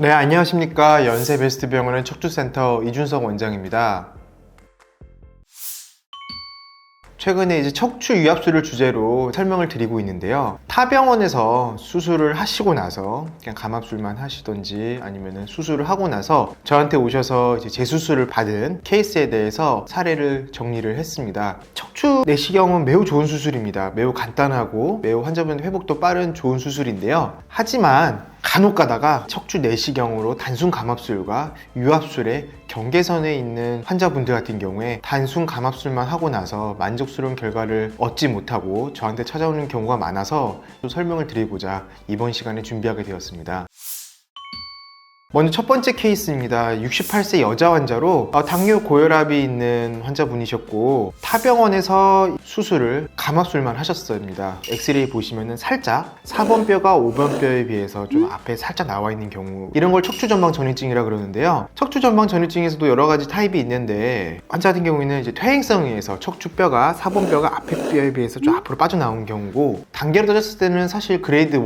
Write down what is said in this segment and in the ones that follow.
네, 안녕하십니까. 연세베스트병원의 척추센터 이준석 원장입니다. 최근에 이제 척추 유압술을 주제로 설명을 드리고 있는데요. 타 병원에서 수술을 하시고 나서 그냥 감압술만 하시던지 아니면 수술을 하고 나서 저한테 오셔서 이제 재수술을 받은 케이스에 대해서 사례를 정리를 했습니다. 척추 내시경은 매우 좋은 수술입니다. 매우 간단하고 매우 환자분 회복도 빠른 좋은 수술인데요. 하지만 간혹 가다가 척추 내시경으로 단순 감압술과 유압술의 경계선에 있는 환자분들 같은 경우에 단순 감압술만 하고 나서 만족스러운 결과를 얻지 못하고 저한테 찾아오는 경우가 많아서 또 설명을 드리고자 이번 시간에 준비하게 되었습니다. 먼저 첫 번째 케이스입니다. 68세 여자 환자로 당뇨 고혈압이 있는 환자분이셨고 타 병원에서 수술을 감압술만 하셨습니다. 엑스레이 보시면은 살짝 4번 뼈가 5번 뼈에 비해서 좀 앞에 살짝 나와 있는 경우, 이런 걸 척추전방 전이증이라 그러는데요. 척추전방 전이증에서도 여러 가지 타입이 있는데 환자 같은 경우에는 이제 퇴행성에 의해서 척추뼈가 4번 뼈가 앞에 뼈에 비해서 좀 앞으로 빠져나온 경우고, 단계로 따졌을 때는 사실 그레이드 1,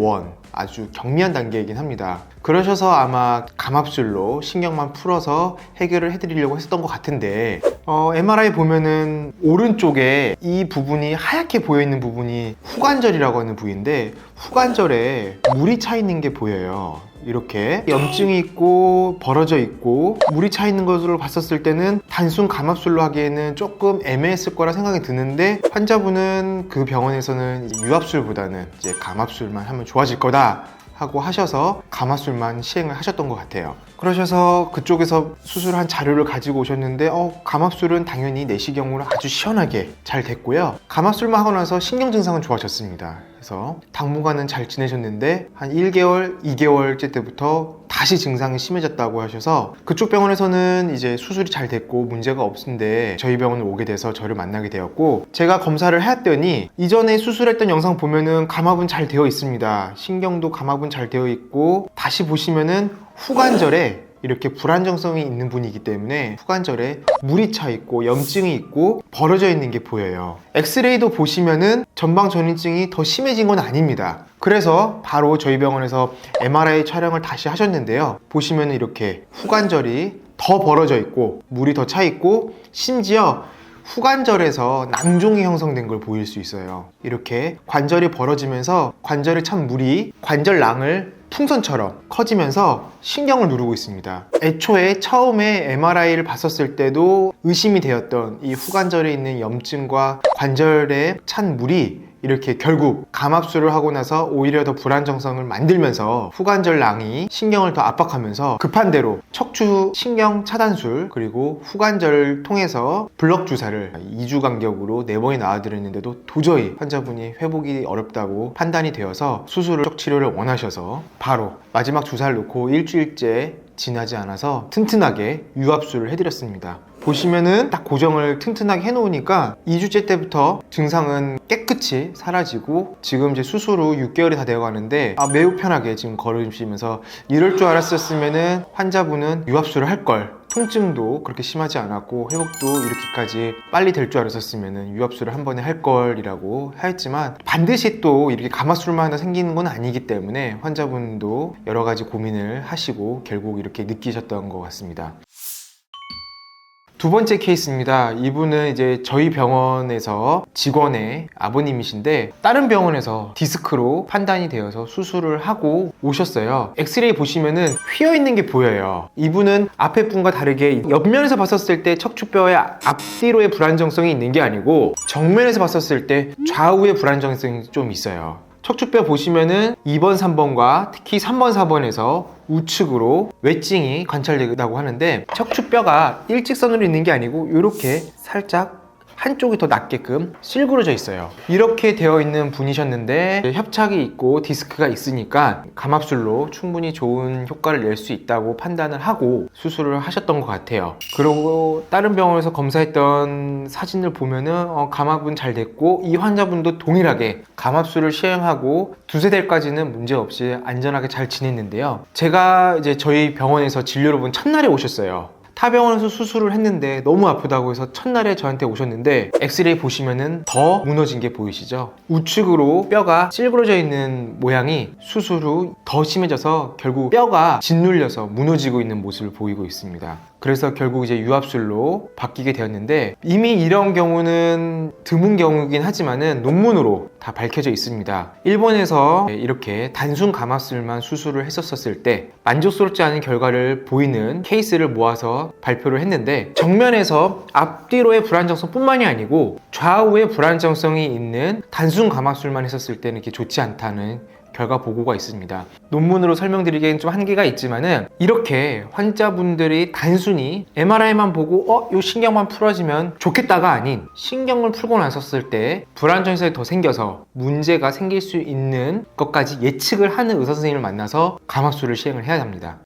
아주 경미한 단계이긴 합니다. 그러셔서 아마 감압술로 신경만 풀어서 해결을 해드리려고 했었던 것 같은데 MRI 보면은 오른쪽에 이 부분이 하얗게 보여있는 부분이 후관절이라고 하는 부위인데 후관절에 물이 차 있는 게 보여요. 이렇게 염증이 있고 벌어져 있고 물이 차 있는 것으로 봤었을 때는 단순 감압술로 하기에는 조금 애매했을 거라 생각이 드는데 환자분은 그 병원에서는 유압술보다는 이제 감압술만 하면 좋아질 거다 하고 하셔서 감압술만 시행을 하셨던 것 같아요. 그러셔서 그쪽에서 수술한 자료를 가지고 오셨는데 감압술은 당연히 내시경으로 아주 시원하게 잘 됐고요. 감압술만 하고 나서 신경 증상은 좋아졌습니다. 그래서 당분간은 잘 지내셨는데 한 1개월, 2개월째 때부터 다시 증상이 심해졌다고 하셔서 그쪽 병원에서는 이제 수술이 잘 됐고 문제가 없는데 저희 병원을 오게 돼서 저를 만나게 되었고, 제가 검사를 해왔더니 이전에 수술했던 영상 보면은 감압은 잘 되어 있습니다. 신경도 감압은 잘 되어 있고, 다시 보시면은 후관절에 이렇게 불안정성이 있는 분이기 때문에 후관절에 물이 차 있고 염증이 있고 벌어져 있는 게 보여요. 엑스레이도 보시면은 전방 전이증이 더 심해진 건 아닙니다. 그래서 바로 저희 병원에서 MRI 촬영을 다시 하셨는데요. 보시면은 이렇게 후관절이 더 벌어져 있고 물이 더 차 있고 심지어 후관절에서 낭종이 형성된 걸 보일 수 있어요. 이렇게 관절이 벌어지면서 관절에 찬 물이 관절낭을 풍선처럼 커지면서 신경을 누르고 있습니다. 애초에 처음에 MRI를 봤었을 때도 의심이 되었던 이 후관절에 있는 염증과 관절에 찬 물이 이렇게 결국 감압술을 하고 나서 오히려 더 불안정성을 만들면서 후관절낭이 신경을 더 압박하면서 급한 대로 척추 신경 차단술 그리고 후관절을 통해서 블럭 주사를 2주 간격으로 4번이 나와드렸는데도 도저히 환자분이 회복이 어렵다고 판단이 되어서 수술을 치료를 원하셔서 바로 마지막 주사를 놓고 일주일째 지나지 않아서 튼튼하게 유압술을 해드렸습니다. 보시면은 딱 고정을 튼튼하게 해놓으니까 2주째 때부터 증상은 깨끗이 사라지고 지금 이제 수술 후 6개월이 다 되어 가는데 매우 편하게 지금 걸으시면서, 이럴 줄 알았었으면은 환자분은 유압술을 할 걸, 통증도 그렇게 심하지 않았고 회복도 이렇게까지 빨리 될 줄 알았었으면 유압술을 한 번에 할 걸이라고 하였지만, 반드시 또 이렇게 감압술만 하나 생기는 건 아니기 때문에 환자분도 여러 가지 고민을 하시고 결국 이렇게 느끼셨던 것 같습니다. 두 번째 케이스입니다. 이분은 이제 저희 병원에서 직원의 아버님이신데 다른 병원에서 디스크로 판단이 되어서 수술을 하고 오셨어요. 엑스레이 보시면은 휘어 있는 게 보여요. 이분은 앞에 분과 다르게 옆면에서 봤었을 때 척추뼈의 앞뒤로의 불안정성이 있는 게 아니고 정면에서 봤었을 때 좌우의 불안정성이 좀 있어요. 척추뼈 보시면은 2번, 3번과 특히 3번, 4번에서 우측으로 외증이 관찰된다고 하는데, 척추뼈가 일직선으로 있는 게 아니고 이렇게 살짝 한쪽이 더 낮게끔 실그러져 있어요. 이렇게 되어 있는 분이셨는데 협착이 있고 디스크가 있으니까 감압술로 충분히 좋은 효과를 낼 수 있다고 판단을 하고 수술을 하셨던 것 같아요. 그리고 다른 병원에서 검사했던 사진을 보면은 감압은 잘 됐고 이 환자분도 동일하게 감압술을 시행하고 두세 달까지는 문제없이 안전하게 잘 지냈는데요. 제가 이제 저희 병원에서 진료를 본 첫날에 오셨어요. 타 병원에서 수술을 했는데 너무 아프다고 해서 첫날에 저한테 오셨는데 엑스레이 보시면은 더 무너진 게 보이시죠? 우측으로 뼈가 찌그러져 있는 모양이 수술 후 더 심해져서 결국 뼈가 짓눌려서 무너지고 있는 모습을 보이고 있습니다. 그래서 결국 이제 유압술로 바뀌게 되었는데, 이미 이런 경우는 드문 경우이긴 하지만은 논문으로 다 밝혀져 있습니다. 일본에서 이렇게 단순 감압술만 수술을 했었을 때 만족스럽지 않은 결과를 보이는 케이스를 모아서 발표를 했는데, 정면에서 앞뒤로의 불안정성 뿐만이 아니고 좌우에 불안정성이 있는 단순 감압술만 했었을 때는 이렇게 좋지 않다는 결과 보고가 있습니다. 논문으로 설명드리기엔 좀 한계가 있지만은, 이렇게 환자분들이 단순히 MRI만 보고 요 신경만 풀어지면 좋겠다가 아닌, 신경을 풀고 나섰을 때 불안정성이 더 생겨서 문제가 생길 수 있는 것까지 예측을 하는 의사 선생님을 만나서 감압술을 시행을 해야 합니다.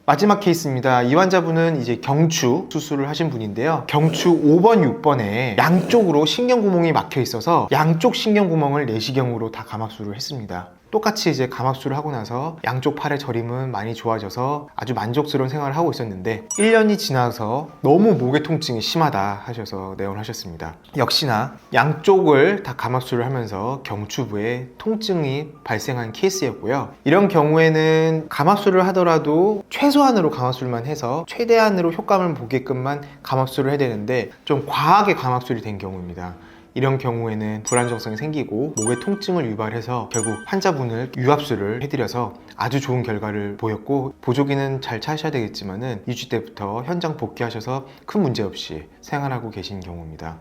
마지막 케이스입니다. 이 환자분은 이제 경추 수술을 하신 분인데요. 경추 5번, 6번에 양쪽으로 신경구멍이 막혀 있어서 양쪽 신경구멍을 내시경으로 다 감압술을 했습니다. 똑같이 이제 감압술을 하고 나서 양쪽 팔의 저림은 많이 좋아져서 아주 만족스러운 생활을 하고 있었는데, 1년이 지나서 너무 목의 통증이 심하다 하셔서 내원하셨습니다. 역시나 양쪽을 다 감압술을 하면서 경추부에 통증이 발생한 케이스였고요. 이런 경우에는 감압술을 하더라도 최소한으로 감압술만 해서 최대한으로 효과를 보게끔만 감압술을 해야 되는데, 좀 과하게 감압술이 된 경우입니다. 이런 경우에는 불안정성이 생기고 목의 통증을 유발해서 결국 환자분을 유압술을 해드려서 아주 좋은 결과를 보였고, 보조기는 잘 차셔야 되겠지만은 2주 때부터 현장 복귀하셔서 큰 문제 없이 생활하고 계신 경우입니다.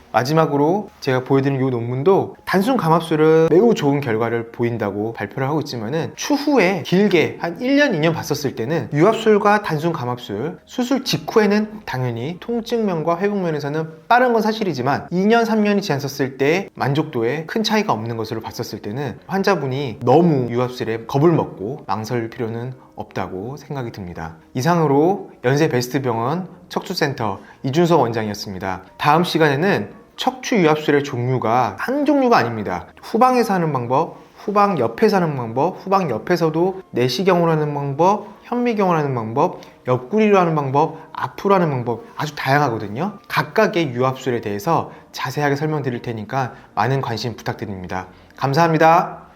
마지막으로 제가 보여드린 이 논문도 단순 감압술은 매우 좋은 결과를 보인다고 발표를 하고 있지만은, 추후에 길게 한 1년, 2년 봤었을 때는 유압술과 단순 감압술, 수술 직후에는 당연히 통증면과 회복면에서는 빠른 건 사실이지만 2년, 3년이 지났었을 때 만족도에 큰 차이가 없는 것으로 봤었을 때는 환자분이 너무 유압술에 겁을 먹고 망설 필요는 없다고 생각이 듭니다. 이상으로 연세베스트병원 척추센터 이준석 원장이었습니다. 다음 시간에는 척추 유압술의 종류가 한 종류가 아닙니다. 후방에서 하는 방법, 후방 옆에서 하는 방법, 후방 옆에서도 내시경으로 하는 방법, 현미경으로 하는 방법, 옆구리로 하는 방법, 앞으로 하는 방법, 아주 다양하거든요. 각각의 유압술에 대해서 자세하게 설명드릴 테니까 많은 관심 부탁드립니다. 감사합니다.